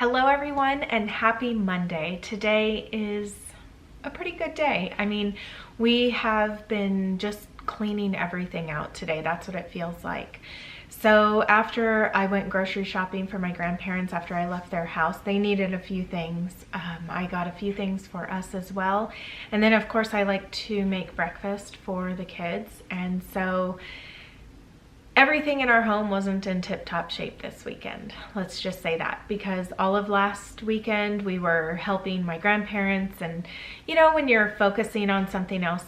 Hello everyone and happy Monday. Today is a pretty good day. I mean, we have been just cleaning everything out today. That's what it feels like. So after I went grocery shopping for my grandparents after I left their house, they needed a few things. I got a few things for us as well. And then of course I like to make breakfast for the kids. And so everything in our home wasn't in tip-top shape this weekend. Let's just say that, because all of last weekend we were helping my grandparents, and you know, when you're focusing on something else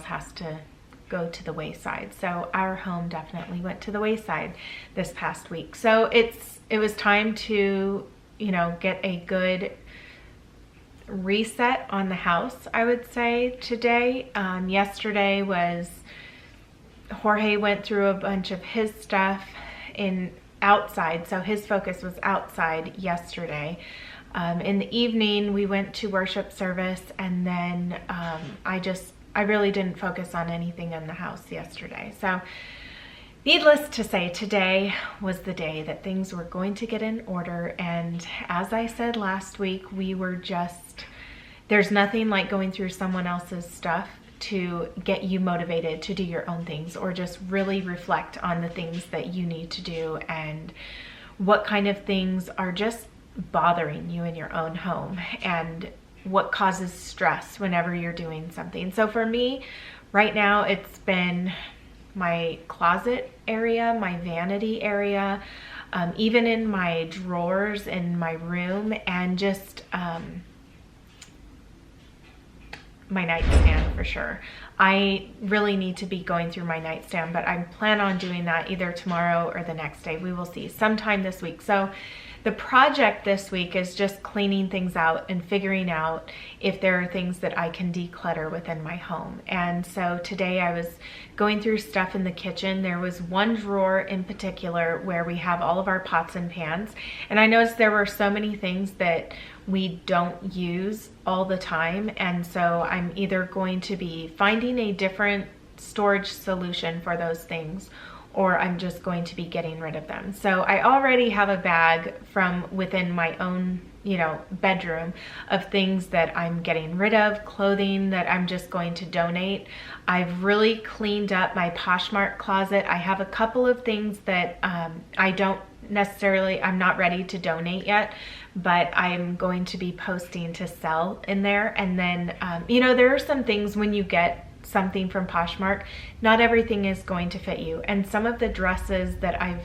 has to go to the wayside. So our home definitely went to the wayside this past week. So it was time to, you know, get a good reset on the house, I would say, today. Yesterday was Jorge went through a bunch of his stuff outside, so his focus was outside yesterday. In the evening we went to worship service, and then I really didn't focus on anything in the house yesterday. So needless to say, today was the day that things were going to get in order. And as I said last week, there's nothing like going through someone else's stuff to get you motivated to do your own things, or just really reflect on the things that you need to do and what kind of things are just bothering you in your own home and what causes stress whenever you're doing something. So for me right now, it's been my closet area, my vanity area, even in my drawers in my room, and just my nightstand for sure. I really need to be going through my nightstand, but I plan on doing that either tomorrow or the next day. We will see, sometime this week. So the project this week is just cleaning things out and figuring out if there are things that I can declutter within my home. And so today I was going through stuff in the kitchen. There was one drawer in particular where we have all of our pots and pans, and I noticed there were so many things that we don't use all the time, and so I'm either going to be finding a different storage solution for those things, or I'm just going to be getting rid of them. So I already have a bag from within my own, you know, bedroom of things that I'm getting rid of, clothing that I'm just going to donate. I've really cleaned up my Poshmark closet. I have a couple of things that I'm not ready to donate yet, but I'm going to be posting to sell in there. And then, you know, there are some things when you get something from Poshmark, not everything is going to fit you. And some of the dresses that I've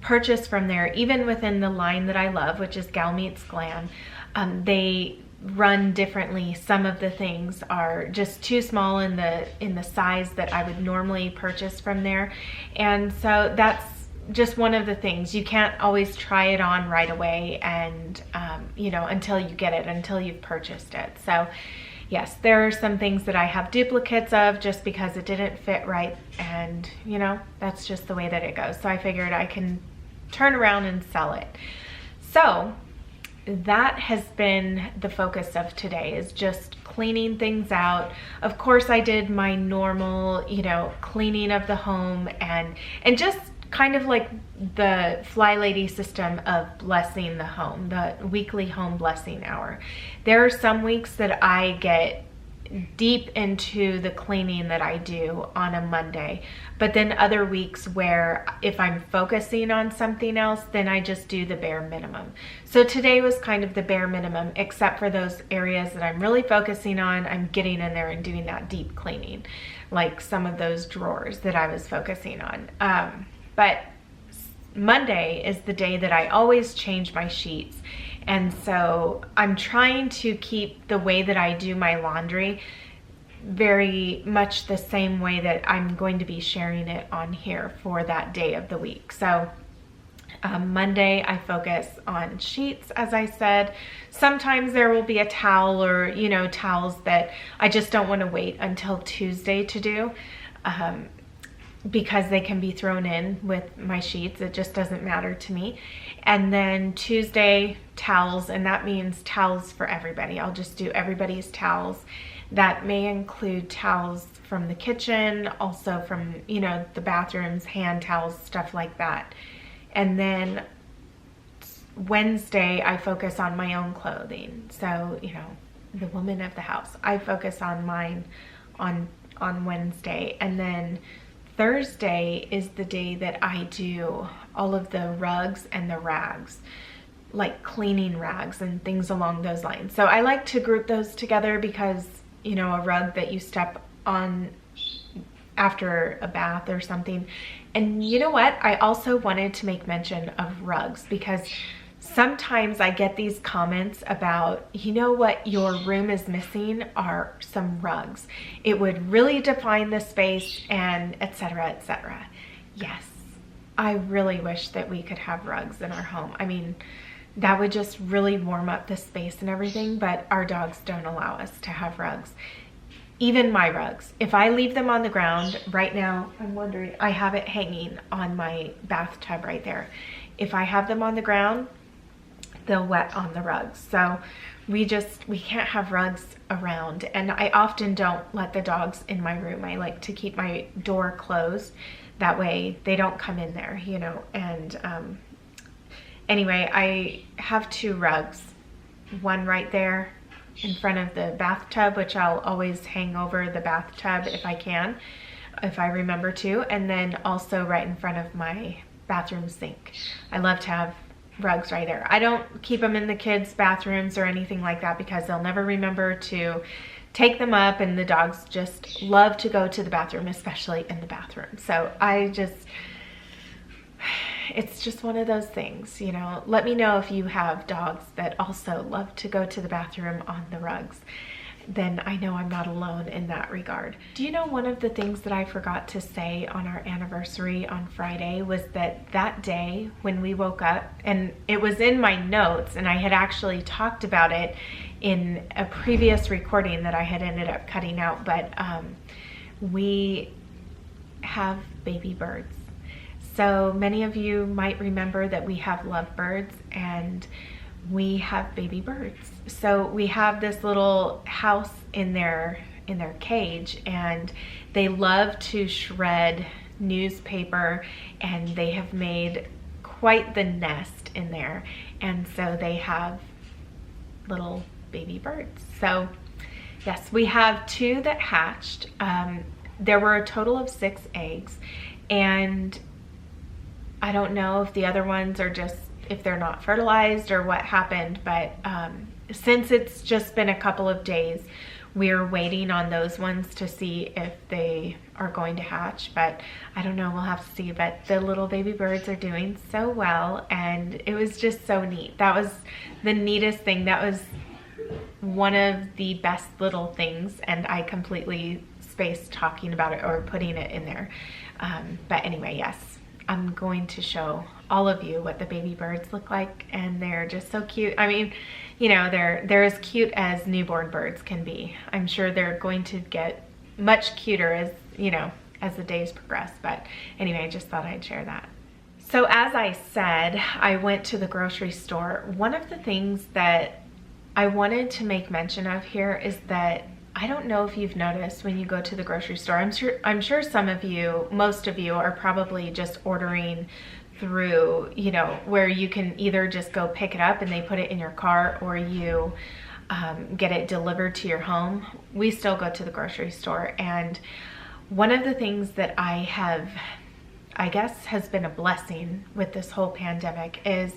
purchased from there, even within the line that I love, which is Gal Meets Glam, they run differently. Some of the things are just too small in the size that I would normally purchase from there. And so that's just one of the things. You can't always try it on right away, and you know, until you get it, until you've purchased it. So yes, there are some things that I have duplicates of just because it didn't fit right, and you know, that's just the way that it goes. So I figured I can turn around and sell it. So that has been the focus of today, is just cleaning things out. Of course, I did my normal, you know, cleaning of the home, and just kind of like the Fly Lady system of blessing the home, the weekly home blessing hour. There are some weeks that I get deep into the cleaning that I do on a Monday, but then other weeks where if I'm focusing on something else, then I just do the bare minimum. So today was kind of the bare minimum, except for those areas that I'm really focusing on. I'm getting in there and doing that deep cleaning, like some of those drawers that I was focusing on. But Monday is the day that I always change my sheets. And so I'm trying to keep the way that I do my laundry very much the same way that I'm going to be sharing it on here for that day of the week. So Monday I focus on sheets, as I said. Sometimes there will be a towel, or you know, towels that I just don't want to wait until Tuesday to do. Because they can be thrown in with my sheets. It just doesn't matter to me. And then Tuesday, towels, and that means towels for everybody. I'll just do everybody's towels. That may include towels from the kitchen, also from, you know, the bathrooms, hand towels, stuff like that. And then Wednesday, I focus on my own clothing. So, you know, the woman of the house, I focus on mine on Wednesday. And then Thursday is the day that I do all of the rugs and the rags, like cleaning rags and things along those lines. So I like to group those together because, you know, a rug that you step on after a bath or something. And you know what? I also wanted to make mention of rugs because sometimes I get these comments about, you know what your room is missing are some rugs. It would really define the space and etc., etc. Yes, I really wish that we could have rugs in our home. I mean, that would just really warm up the space and everything, but our dogs don't allow us to have rugs. Even my rugs, if I leave them on the ground right now, I'm wondering, I have it hanging on my bathtub right there. If I have them on the ground, they'll wet on the rugs. So we can't have rugs around. And I often don't let the dogs in my room. I like to keep my door closed. That way they don't come in there, you know. And anyway, I have 2 rugs. One right there in front of the bathtub, which I'll always hang over the bathtub if I can, if I remember to. And then also right in front of my bathroom sink. I love to have rugs right there. I don't keep them in the kids' bathrooms or anything like that because they'll never remember to take them up, and the dogs just love to go to the bathroom, especially in the bathroom. So it's just one of those things, you know. Let me know if you have dogs that also love to go to the bathroom on the rugs. Then I know I'm not alone in that regard. Do you know one of the things that I forgot to say on our anniversary on Friday was that day when we woke up, and it was in my notes and I had actually talked about it in a previous recording that I had ended up cutting out, but we have baby birds. So many of you might remember that we have lovebirds and we have baby birds. So we have this little house in their cage, and they love to shred newspaper, and they have made quite the nest in there. And so they have little baby birds. So yes, we have 2 that hatched. There were a total of 6 eggs, and I don't know if the other ones are just, if they're not fertilized or what happened, but since it's just been a couple of days, we're waiting on those ones to see if they are going to hatch, but I don't know, we'll have to see. But the little baby birds are doing so well, and it was just so neat. That was the neatest thing. That was one of the best little things, and I completely spaced talking about it or putting it in there. But anyway, yes, I'm going to show all of you what the baby birds look like, and they're just so cute. I mean, you know, they're as cute as newborn birds can be. I'm sure they're going to get much cuter as, you know, as the days progress. But anyway, I just thought I'd share that. So as I said, I went to the grocery store. One of the things that I wanted to make mention of here is that I don't know if you've noticed when you go to the grocery store, I'm sure some of you, most of you are probably just ordering through, you know, where you can either just go pick it up and they put it in your car, or you get it delivered to your home. We still go to the grocery store, and one of the things that I guess has been a blessing with this whole pandemic is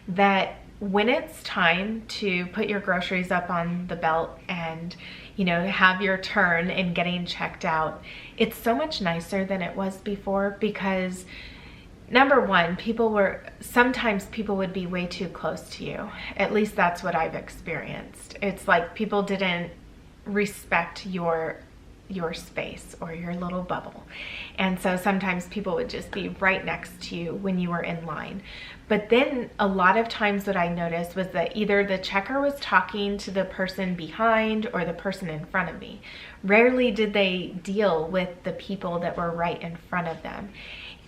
that when it's time to put your groceries up on the belt and, you know, have your turn in getting checked out, it's so much nicer than it was before, because number one, sometimes people would be way too close to you. At least that's what I've experienced. It's like people didn't respect your space or your little bubble. And so sometimes people would just be right next to you when you were in line. But then a lot of times what I noticed was that either the checker was talking to the person behind or the person in front of me. Rarely did they deal with the people that were right in front of them.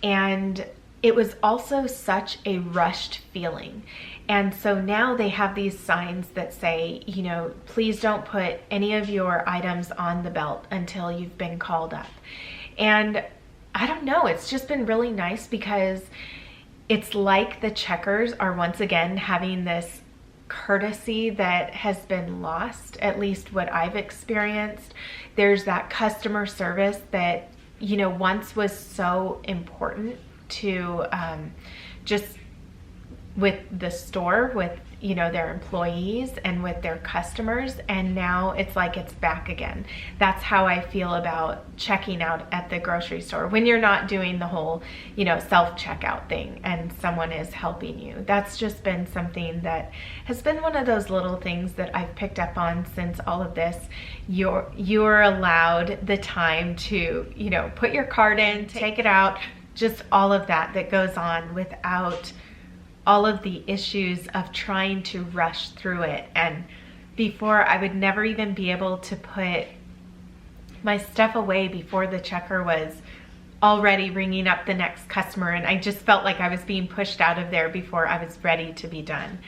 And it was also such a rushed feeling. And so now they have these signs that say, you know, please don't put any of your items on the belt until you've been called up. And I don't know, it's just been really nice, because it's like the checkers are once again having this courtesy that has been lost, at least what I've experienced. There's that customer service that, you know, once was so important to just with the store, with, you know, their employees and with their customers, and now it's like it's back again. That's how I feel about checking out at the grocery store when you're not doing the whole, you know, self-checkout thing and someone is helping you. That's just been something that has been one of those little things that I've picked up on since all of this. You're allowed the time to, you know, put your card in, take it out, just all of that goes on without all of the issues of trying to rush through it. And before, I would never even be able to put my stuff away before the checker was already ringing up the next customer, and I just felt like I was being pushed out of there before I was ready to be done.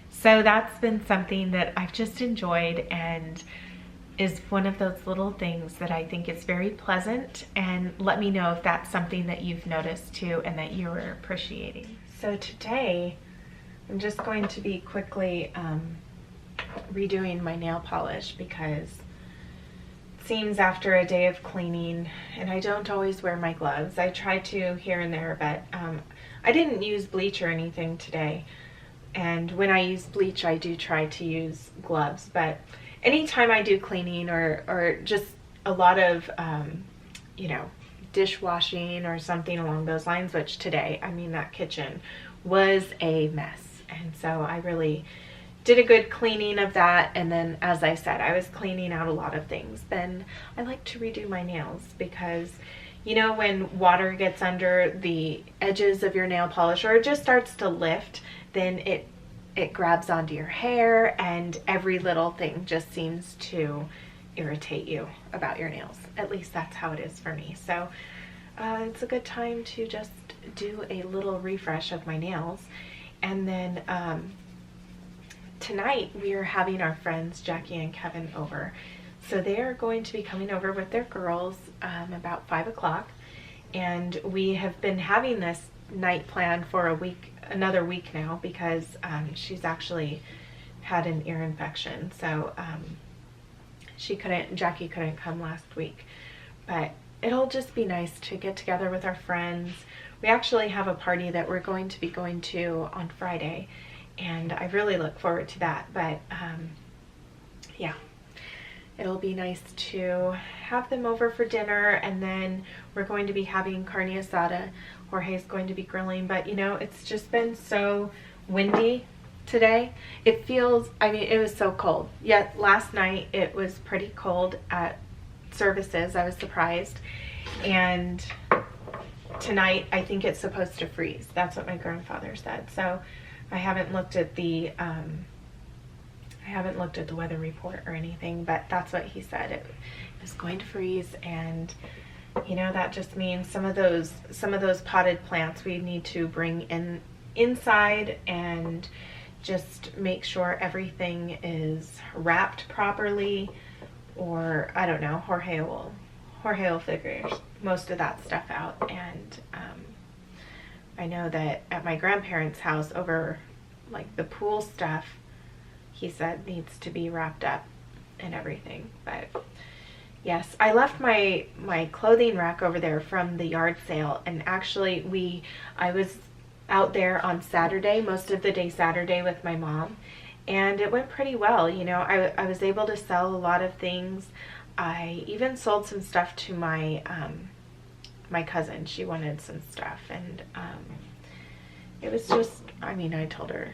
So that's been something that I've just enjoyed and is one of those little things that I think is very pleasant. And let me know if that's something that you've noticed too and that you were appreciating. So today, I'm just going to be quickly redoing my nail polish because it seems after a day of cleaning, and I don't always wear my gloves. I try to here and there, but I didn't use bleach or anything today. And when I use bleach, I do try to use gloves. But anytime I do cleaning or just a lot of, you know, dishwashing or something along those lines, which today, I mean, that kitchen was a mess. And so I really did a good cleaning of that. And then, as I said, I was cleaning out a lot of things. Then I like to redo my nails because, you know, when water gets under the edges of your nail polish or it just starts to lift, then it grabs onto your hair and every little thing just seems to irritate you about your nails. At least that's how it is for me. So it's a good time to just do a little refresh of my nails. And then tonight we are having our friends Jackie and Kevin over. So they are going to be coming over with their girls about 5 o'clock. And we have been having this night planned for another week now because she's actually had an ear infection. So Jackie couldn't come last week, but it'll just be nice to get together with our friends. We actually have a party that we're going to be going to on Friday, and I really look forward to that. But yeah, it'll be nice to have them over for dinner, and then we're going to be having carne asada. Jorge's going to be grilling, but you know, it's just been so windy today. It feels, I mean, it was so cold. Yet last night it was pretty cold at services. I was surprised. And tonight I think it's supposed to freeze. That's what my grandfather said. So I haven't looked at the weather report or anything, but that's what he said. It was going to freeze, and you know, that just means some of those potted plants we need to bring inside and just make sure everything is wrapped properly, or I don't know, Jorge will figure most of that stuff out. And I know that at my grandparents' house, over like the pool stuff, he said needs to be wrapped up and everything. But yes, I left my clothing rack over there from the yard sale, and actually I was out there on Saturday, most of the day Saturday, with my mom, and it went pretty well. You know, I was able to sell a lot of things. I even sold some stuff to my my cousin. She wanted some stuff, and it was just, I mean, I told her,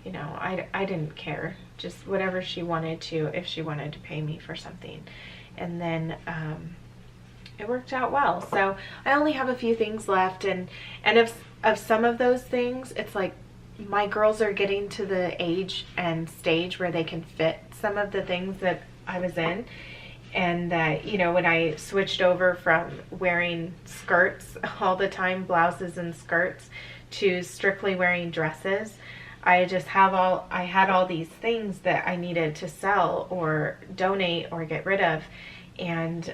you know, I didn't care, just whatever she wanted to, if she wanted to pay me for something. And then it worked out well. So I only have a few things left, and of some of those things, it's like my girls are getting to the age and stage where they can fit some of the things that I was in. And that, you know, when I switched over from wearing skirts all the time, blouses and skirts, to strictly wearing dresses, I had all these things that I needed to sell or donate or get rid of. And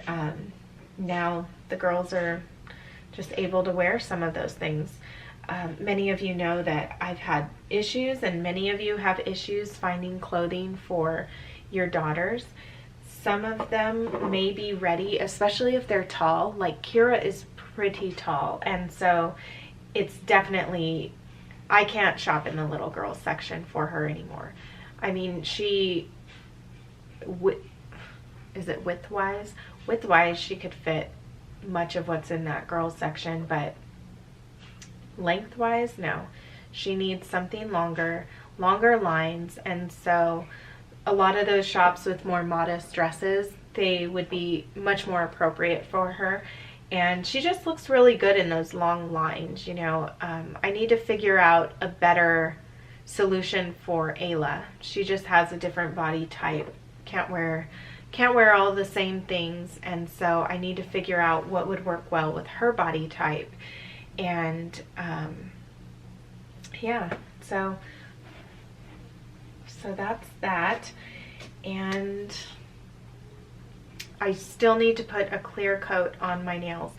now the girls are just able to wear some of those things. Many of you know that I've had issues, and many of you have issues finding clothing for your daughters. Some of them may be ready, especially if they're tall. Like Kira is pretty tall, and so it's definitely, I can't shop in the little girls section for her anymore. I mean, she, is it width-wise? Width-wise, she could fit much of what's in that girls section, but lengthwise, no. She needs something longer lines, and so a lot of those shops with more modest dresses, they would be much more appropriate for her. And she just looks really good in those long lines, you know. I need to figure out a better solution for Ayla. She just has a different body type, can't wear all the same things, and so I need to figure out what would work well with her body type. And yeah, so that's that. And I still need to put a clear coat on my nails,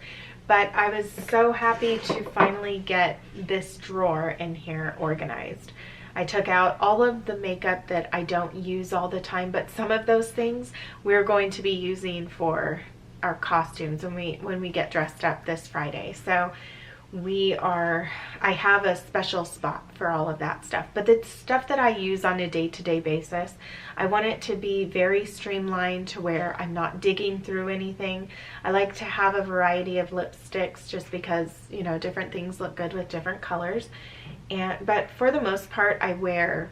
but I was so happy to finally get this drawer in here organized. I took out all of the makeup that I don't use all the time, but some of those things we're going to be using for our costumes when we get dressed up this Friday. So I have a special spot for all of that stuff, but the stuff that I use on a day-to-day basis, I want it to be very streamlined to where I'm not digging through anything. I like to have a variety of lipsticks just because, you know, different things look good with different colors. But for the most part, I wear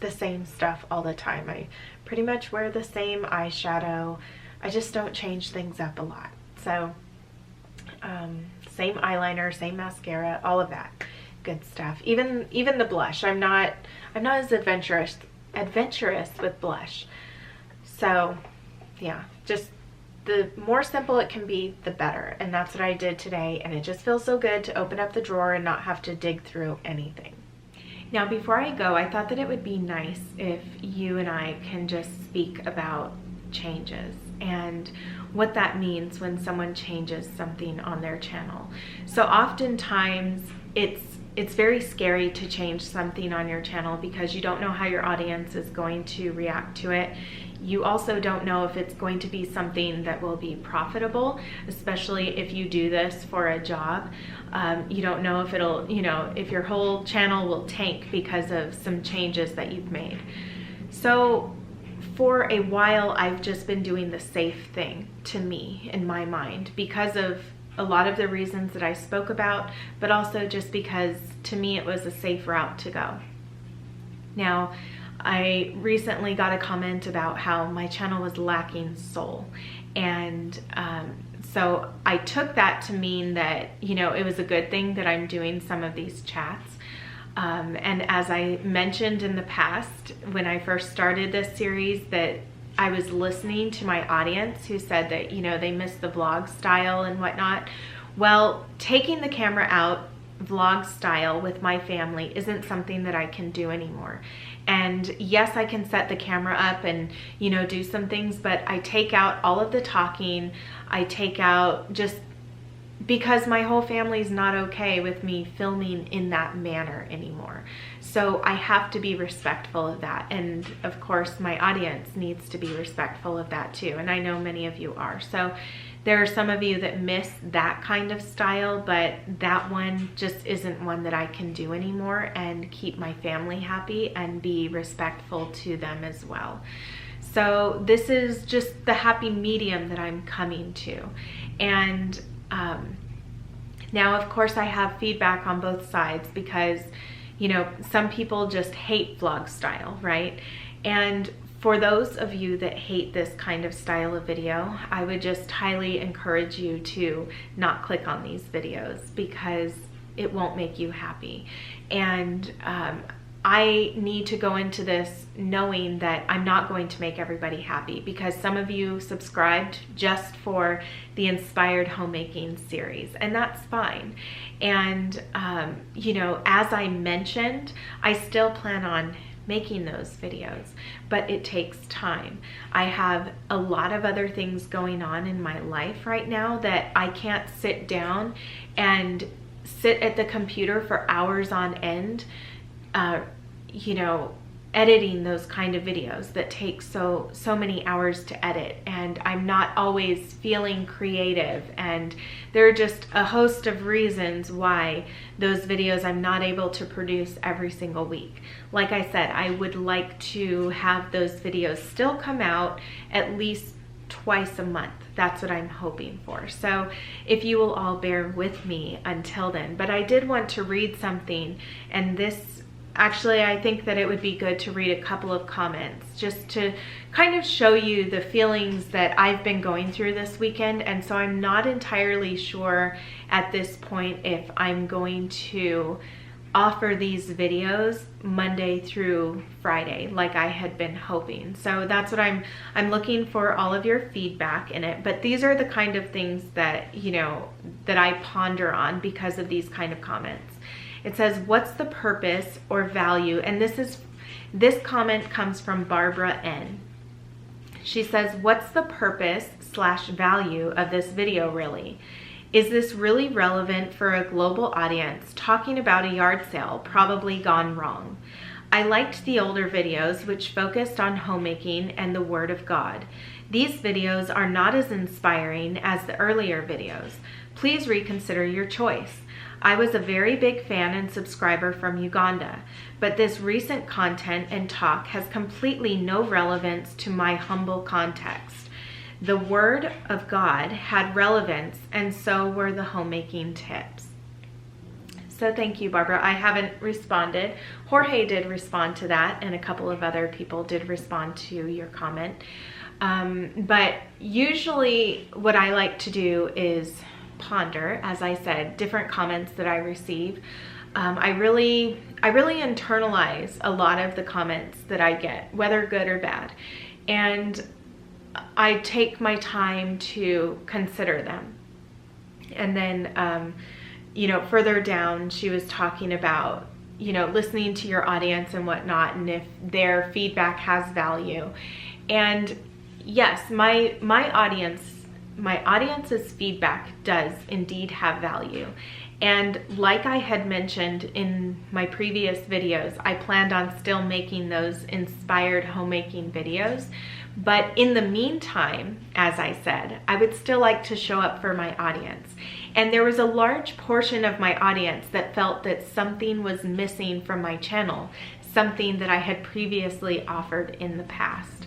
the same stuff all the time. I pretty much wear the same eyeshadow. I just don't change things up a lot. So same eyeliner, same mascara, all of that good stuff. Even the blush. I'm not as adventurous with blush. So yeah, just the more simple it can be, the better. And that's what I did today, and it just feels so good to open up the drawer and not have to dig through anything. Now, before I go, I thought that it would be nice if you and I can just speak about changes and what that means when someone changes something on their channel. So oftentimes it's very scary to change something on your channel because you don't know how your audience is going to react to it. You also don't know if it's going to be something that will be profitable, especially if you do this for a job. You don't know if it'll, you know, if your whole channel will tank because of some changes that you've made. So for a while, I've just been doing the safe thing to me in my mind because of a lot of the reasons that I spoke about, but also just because to me it was a safe route to go. Now, I recently got a comment about how my channel was lacking soul, and so I took that to mean that, you know, it was a good thing that I'm doing some of these chats. And as I mentioned in the past, when I first started this series, that I was listening to my audience who said that, you know, they missed the vlog style and whatnot. Well, taking the camera out vlog style with my family isn't something that I can do anymore. And yes, I can set the camera up and, you know, do some things, but I take out all of the talking. I take out just because my whole family's not okay with me filming in that manner anymore. So I have to be respectful of that. And of course, my audience needs to be respectful of that too. And I know many of you are. So there are some of you that miss that kind of style, but that one just isn't one that I can do anymore and keep my family happy and be respectful to them as well. So this is just the happy medium that I'm coming to. And now, of course, I have feedback on both sides because, you know, some people just hate vlog style, right? And for those of you that hate this kind of style of video, I would just highly encourage you to not click on these videos because it won't make you happy. And I need to go into this knowing that I'm not going to make everybody happy because some of you subscribed just for the Inspired Homemaking series, and that's fine. And, you know, as I mentioned, I still plan on making those videos, but it takes time. I have a lot of other things going on in my life right now that I can't sit down and sit at the computer for hours on end, you know, editing those kind of videos that take so many hours to edit, and I'm not always feeling creative, and there are just a host of reasons why those videos I'm not able to produce every single week. Like I said, I would like to have those videos still come out at least twice a month. That's what I'm hoping for. So if you will all bear with me until then. But I did want to read something, and this actually, I think that it would be good to read a couple of comments just to kind of show you the feelings that I've been going through this weekend. And so I'm not entirely sure at this point if I'm going to offer these videos Monday through Friday like I had been hoping. So that's what I'm looking for, all of your feedback in it. But these are the kind of things that, you know, that I ponder on because of these kind of comments. It says, what's the purpose or value? And this comment comes from Barbara N. She says, what's the purpose / value of this video really? Is this really relevant for a global audience talking about a yard sale probably gone wrong? I liked the older videos which focused on homemaking and the Word of God. These videos are not as inspiring as the earlier videos. Please reconsider your choice. I was a very big fan and subscriber from Uganda, but this recent content and talk has completely no relevance to my humble context. The Word of God had relevance, and so were the homemaking tips. So thank you, Barbara. I haven't responded. Jorge did respond to that, and a couple of other people did respond to your comment. But usually what I like to do is ponder, as I said, different comments that I receive. I really internalize a lot of the comments that I get, whether good or bad, and I take my time to consider them. And then, you know, further down, she was talking about, you know, listening to your audience and whatnot, and if their feedback has value. And yes, my audience's feedback does indeed have value. And like I had mentioned in my previous videos, I planned on still making those inspired homemaking videos. But in the meantime, as I said, I would still like to show up for my audience. And there was a large portion of my audience that felt that something was missing from my channel, something that I had previously offered in the past.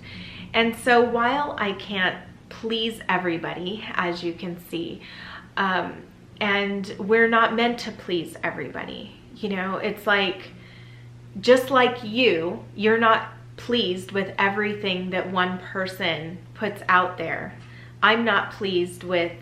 And so while I can't please everybody, as you can see, and we're not meant to please everybody, you know, it's like, just like you're not pleased with everything that one person puts out there. I'm not pleased with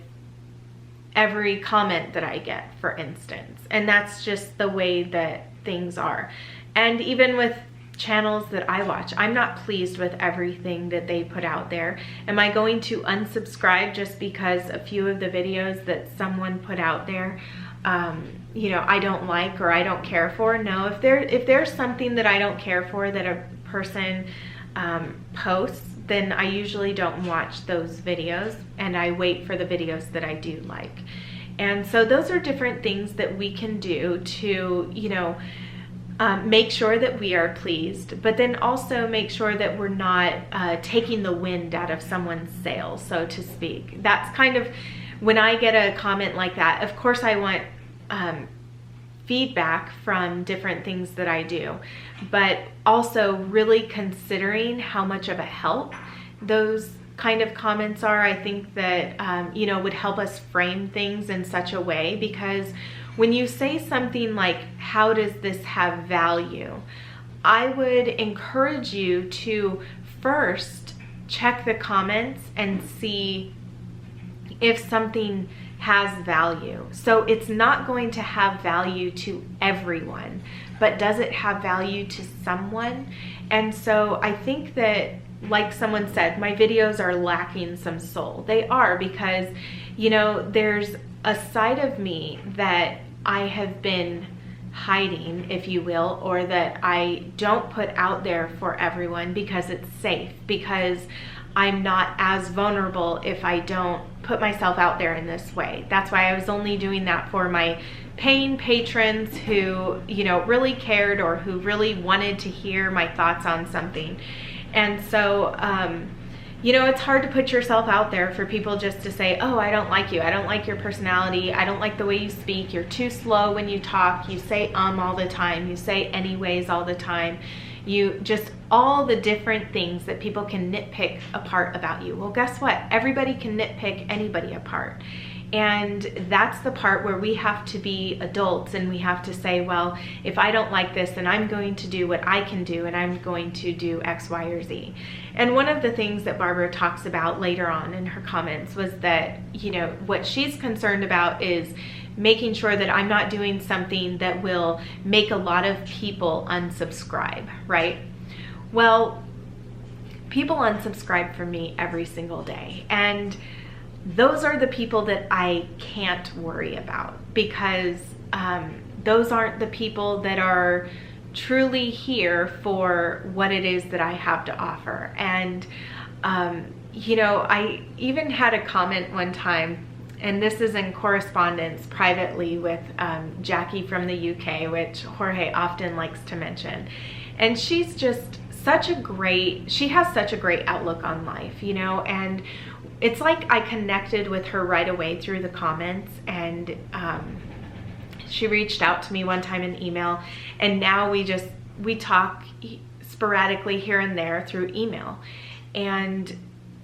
every comment that I get, for instance, and that's just the way that things are. And even with channels that I watch, I'm not pleased with everything that they put out there. Am I going to unsubscribe just because a few of the videos that someone put out there, you know, I don't like or I don't care for? No. If there's something that I don't care for that a person posts, then I usually don't watch those videos, and I wait for the videos that I do like. And so those are different things that we can do to, you know, make sure that we are pleased, but then also make sure that we're not taking the wind out of someone's sails, so to speak. That's kind of, when I get a comment like that, of course I want feedback from different things that I do, but also really considering how much of a help those kind of comments are. I think that, you know, would help us frame things in such a way, because when you say something like, how does this have value? I would encourage you to first check the comments and see if something has value. So it's not going to have value to everyone, but does it have value to someone? And so I think that, like someone said, my videos are lacking some soul. They are, because, you know, there's a side of me that I have been hiding, if you will, or that I don't put out there for everyone because it's safe, because I'm not as vulnerable if I don't put myself out there in this way. That's why I was only doing that for my paying patrons who, you know, really cared or who really wanted to hear my thoughts on something. And so, you know, it's hard to put yourself out there for people just to say, oh, I don't like you. I don't like your personality. I don't like the way you speak. You're too slow when you talk. You say all the time. You say anyways all the time. You just, all the different things that people can nitpick apart about you. Well, guess what? Everybody can nitpick anybody apart. And that's the part where we have to be adults and we have to say, well, if I don't like this, then I'm going to do what I can do, and I'm going to do X, Y, or Z. And one of the things that Barbara talks about later on in her comments was that, you know, what she's concerned about is making sure that I'm not doing something that will make a lot of people unsubscribe, right? Well, people unsubscribe from me every single day. And those are the people that I can't worry about, because those aren't the people that are truly here for what it is that I have to offer. And, you know, I even had a comment one time, and this is in correspondence privately with Jackie from the UK, which Jorge often likes to mention. And she's just she has such a great outlook on life, you know, and it's like I connected with her right away through the comments. And she reached out to me one time in email, and now we talk sporadically here and there through email. And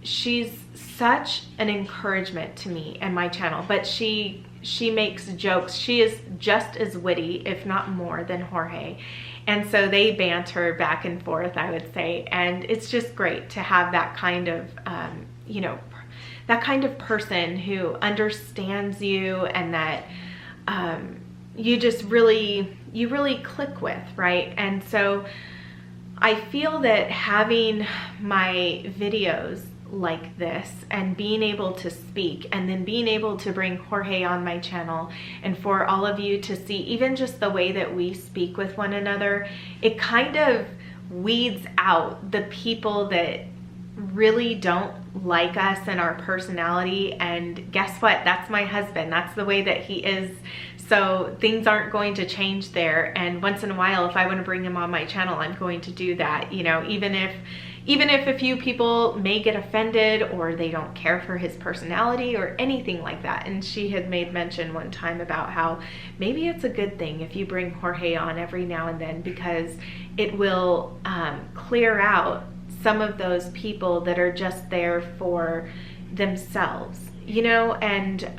she's such an encouragement to me and my channel, but she makes jokes. She is just as witty, if not more, than Jorge. And so they banter back and forth, I would say. And it's just great to have that kind of, you know, that kind of person who understands you and that you really click with, right? And so I feel that having my videos like this and being able to speak, and then being able to bring Jorge on my channel, and for all of you to see even just the way that we speak with one another, it kind of weeds out the people that really don't like us and our personality. And guess what? That's my husband. That's the way that he is. So things aren't going to change there. And once in a while, if I want to bring him on my channel, I'm going to do that, you know, even if a few people may get offended or they don't care for his personality or anything like that. And she had made mention one time about how maybe it's a good thing if you bring Jorge on every now and then, because it will clear out some of those people that are just there for themselves, you know, and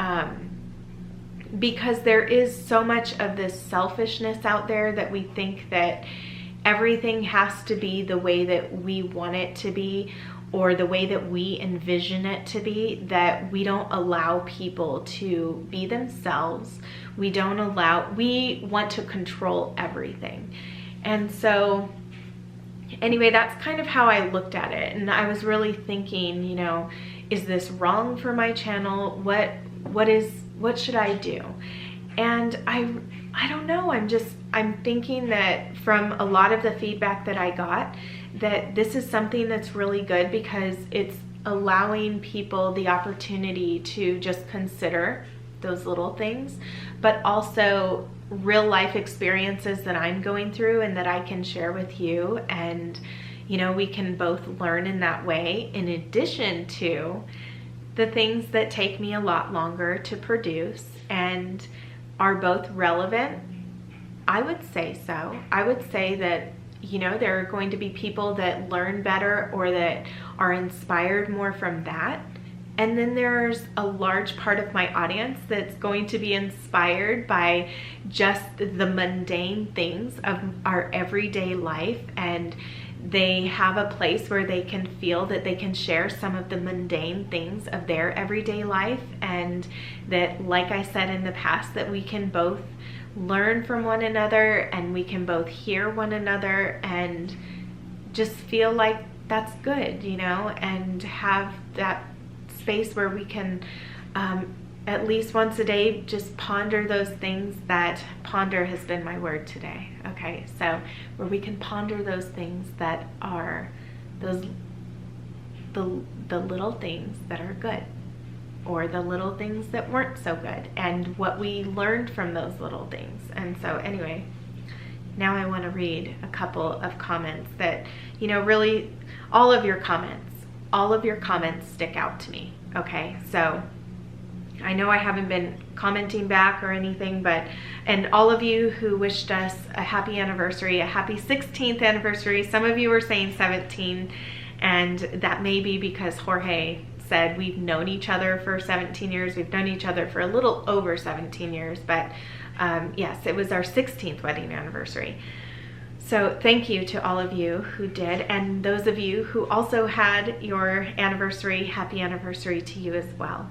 because there is so much of this selfishness out there that we think that everything has to be the way that we want it to be, or the way that we envision it to be, that we don't allow people to be themselves. We want to control everything. And so anyway, that's kind of how I looked at it. And I was really thinking, you know, is this wrong for my channel? What should I do? And I don't know. I'm thinking that from a lot of the feedback that I got, that this is something that's really good, because it's allowing people the opportunity to just consider those little things, but also real life experiences that I'm going through and that I can share with you. And, you know, we can both learn in that way, in addition to the things that take me a lot longer to produce and are both relevant. I would say so. I would say that, you know, there are going to be people that learn better or that are inspired more from that. And then there's a large part of my audience that's going to be inspired by just the mundane things of our everyday life, and they have a place where they can feel that they can share some of the mundane things of their everyday life, and that, like I said in the past, that we can both learn from one another and we can both hear one another and just feel like that's good, you know, and have that space where we can at least once a day just ponder those things that, ponder has been my word today, okay? So where we can ponder those things that are the little things that are good. or the little things that weren't so good and what we learned from those little things. And so anyway, now I want to read a couple of comments that, you know, really all of your comments stick out to me. Okay, so I know I haven't been commenting back or anything, but, and all of you who wished us a happy anniversary, a happy 16th anniversary. Some of you were saying 17, and that may be because Jorge said we've known each other for 17 years. We've known each other for a little over 17 years, but yes, it was our 16th wedding anniversary. So thank you to all of you who did, and those of you who also had your anniversary, happy anniversary to you as well.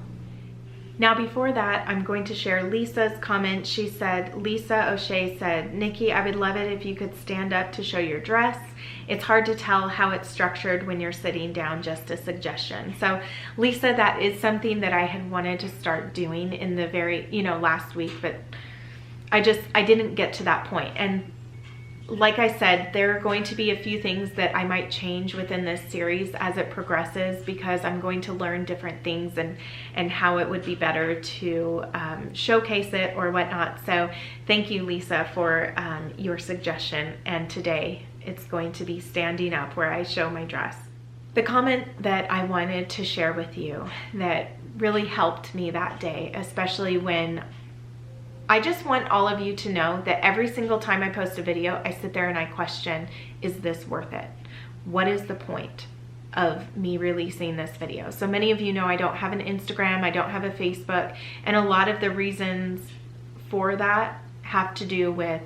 Now before that, I'm going to share Lisa's comment. She said, Lisa O'Shea said, Nikki, I would love it if you could stand up to show your dress. It's hard to tell how it's structured when you're sitting down, just a suggestion. So Lisa, that is something that I had wanted to start doing in the very, you know, last week, but I didn't get to that point. And like I said, there are going to be a few things that I might change within this series as it progresses, because I'm going to learn different things and how it would be better to showcase it or whatnot. So thank you, Lisa, for your suggestion. And today it's going to be standing up where I show my dress. The comment that I wanted to share with you that really helped me that day, especially when I just want all of you to know that every single time I post a video, I sit there and I question, is this worth it? What is the point of me releasing this video? So many of you know I don't have an Instagram, I don't have a Facebook, and a lot of the reasons for that have to do with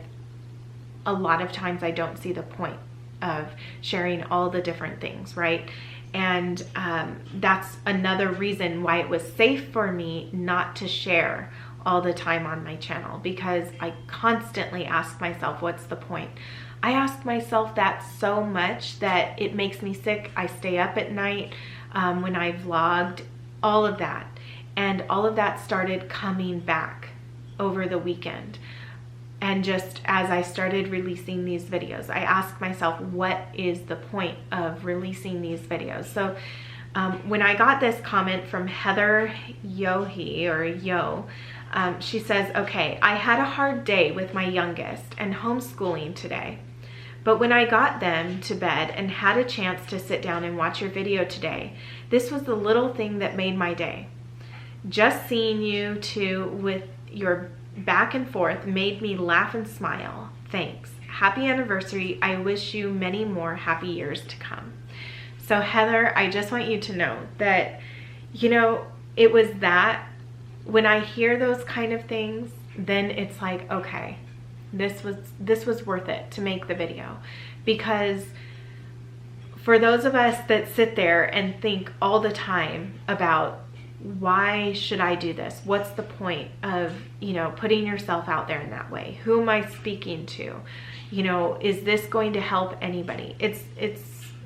a lot of times I don't see the point of sharing all the different things, right? And that's another reason why it was safe for me not to share all the time on my channel, because I constantly ask myself, what's the point? I ask myself that so much that it makes me sick. I stay up at night when I vlogged, all of that. And all of that started coming back over the weekend. And just as I started releasing these videos, I asked myself, what is the point of releasing these videos? So when I got this comment from Heather Yohe, or Yo, she says, okay, I had a hard day with my youngest and homeschooling today. But when I got them to bed and had a chance to sit down and watch your video today, this was the little thing that made my day. Just seeing you two with your back and forth made me laugh and smile. Thanks. Happy anniversary. I wish you many more happy years to come. So Heather, I just want you to know that, you know, it was that when I hear those kind of things, then it's like, okay, this was worth it to make the video. Because for those of us that sit there and think all the time about, why should I do this? What's the point of, you know, putting yourself out there in that way? Who am I speaking to? You know, is this going to help anybody? It's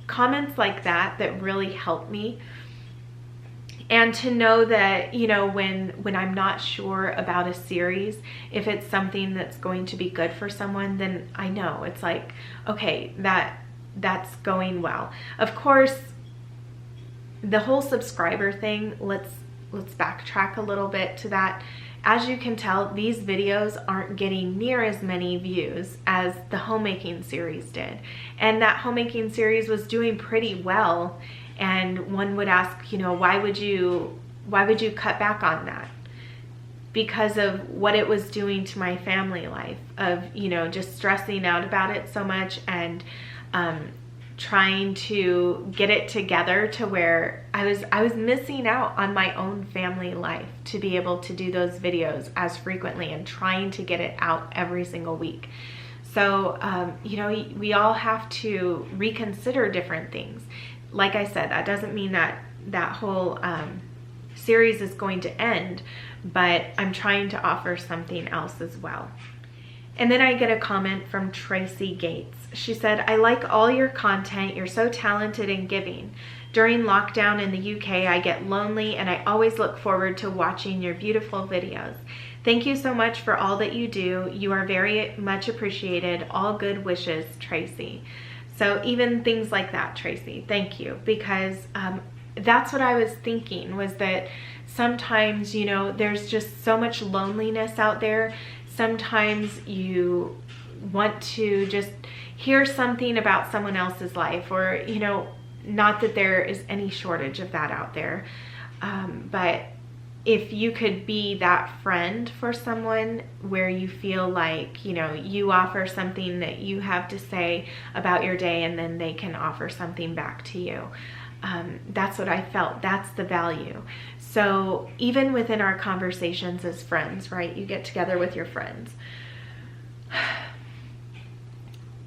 comments like that that really help me. And to know that, you know, when I'm not sure about a series, if it's something that's going to be good for someone, then I know it's like, okay, that's going well. Of course, the whole subscriber thing, let's backtrack a little bit to that. As you can tell, these videos aren't getting near as many views as the homemaking series did. And that homemaking series was doing pretty well. And one would ask, you know, why would you cut back on that? Because of what it was doing to my family life, of, you know, just stressing out about it so much and trying to get it together to where I was missing out on my own family life to be able to do those videos as frequently and trying to get it out every single week. So, you know, we all have to reconsider different things. Like I said, that doesn't mean that that whole series is going to end, but I'm trying to offer something else as well. And then I get a comment from Tracy Gates. She said, I like all your content. You're so talented and giving. During lockdown in the UK, I get lonely and I always look forward to watching your beautiful videos. Thank you so much for all that you do. You are very much appreciated. All good wishes, Tracy. So even things like that, Tracy, thank you. Because that's what I was thinking, was that sometimes, you know, there's just so much loneliness out there. Sometimes you want to just hear something about someone else's life, or, you know, not that there is any shortage of that out there. But if you could be that friend for someone where you feel like, you know, you offer something that you have to say about your day, and then they can offer something back to you. That's what I felt. That's the value. So even within our conversations as friends, right? You get together with your friends.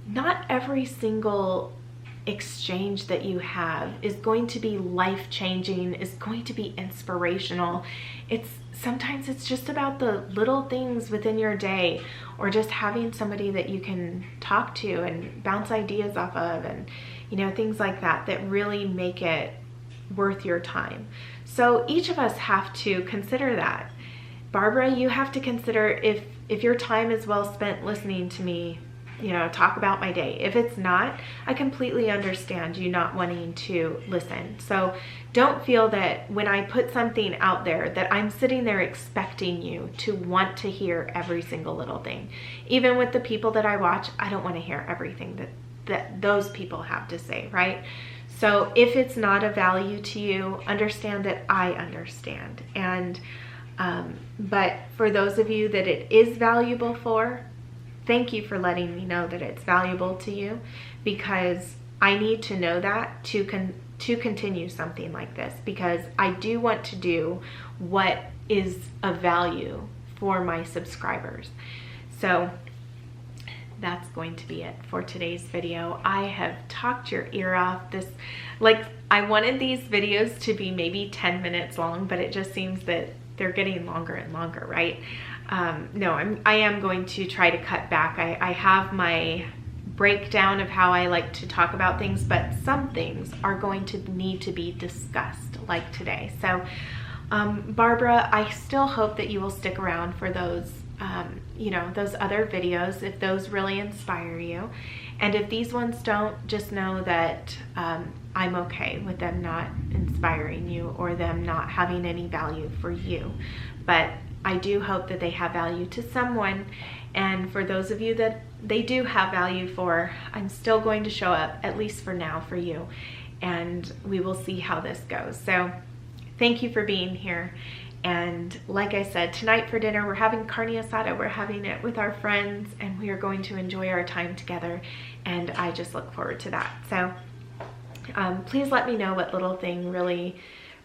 Not every single exchange that you have is going to be life-changing, is going to be inspirational. Sometimes it's just about the little things within your day, or just having somebody that you can talk to and bounce ideas off of, and, you know, things like that, that really make it worth your time. So each of us have to consider that. Barbara, you have to consider if your time is well spent listening to me, you know, talk about my day. If it's not, I completely understand you not wanting to listen. So don't feel that when I put something out there that I'm sitting there expecting you to want to hear every single little thing. Even with the people that I watch, I don't want to hear everything that those people have to say, right? So if it's not of value to you, understand that I understand. And but for those of you that it is valuable for, thank you for letting me know that it's valuable to you, because I need to know that to continue something like this, because I do want to do what is of value for my subscribers. So that's going to be it for today's video. I have talked your ear off. I wanted these videos to be maybe 10 minutes long, but it just seems that they're getting longer and longer, right? No, I am going to try to cut back. I have my breakdown of how I like to talk about things, but some things are going to need to be discussed, like today. So, Barbara, I still hope that you will stick around for those, you know, those other videos, if those really inspire you. And if these ones don't, just know that I'm okay with them not inspiring you, or them not having any value for you. But I do hope that they have value to someone. And for those of you that they do have value for, I'm still going to show up, at least for now, for you. And we will see how this goes. So thank you for being here. And like I said, tonight for dinner, we're having carne asada. We're having it with our friends, and we are going to enjoy our time together. And I just look forward to that. So please let me know what little thing really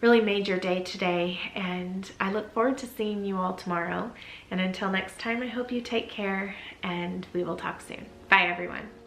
made your day today. And I look forward to seeing you all tomorrow. And until next time, I hope you take care, and we will talk soon. Bye, everyone.